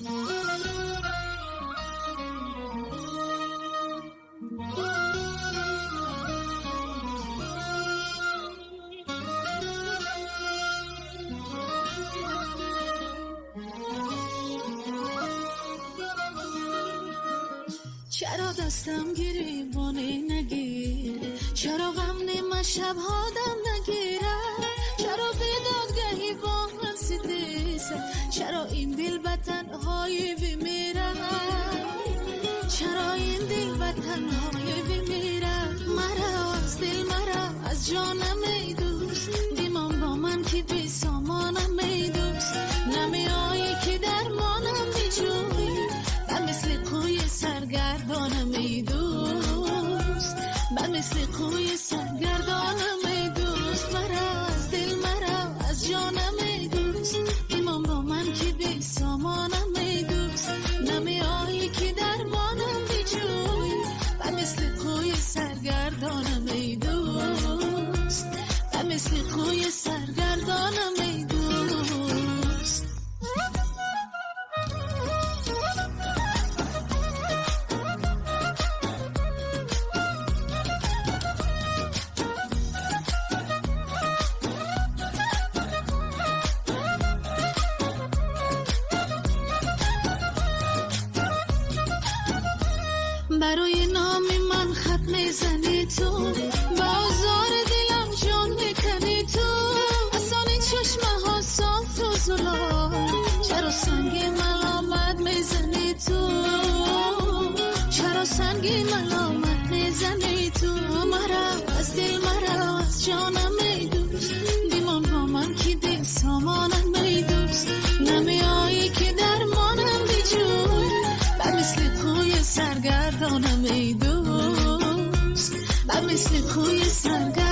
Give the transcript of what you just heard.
چرا دستم گریبانه نگیر، چرا غم نیمه شب هادم نگیره، چرا بیدادگهی با من سیدیسه، چرا این دل به تنهایی بمیره، چرا این دل به تنهایی بمیره. مرا از دل مرا از جانم ای دوست، بیمان با من که بی سامانم ای دوست، نمی آیی که درمانم بیجوی، و مثل کوی سرگردانم ای دوست، و مثل کوی سرگردانم ای دوست. مرا از دل مرا از جانم ای دوست، ایمان با من که بی سامانم ای دوست، نمی آیی که درمانم بیجوی، و مثل کوی سرگردانم ای دوست، و مثل کوی سرگردانم ای دوست. برای نام من خط میزنی تو، با آزار دلم جان میکنی تو، اصانی چشمه ها صاف و زلال، چرا سنگی ملامت میزنی تو، چرا سنگی ملامت میزنی تو. مرا از دل مرا از جانم ای دوست، بیمان با من که دل سامانم ای دوست، نمی آیی که درمانم بیجوی، و مثل کوی سرگردانم ای دوست، و مثل کوی سرگردانم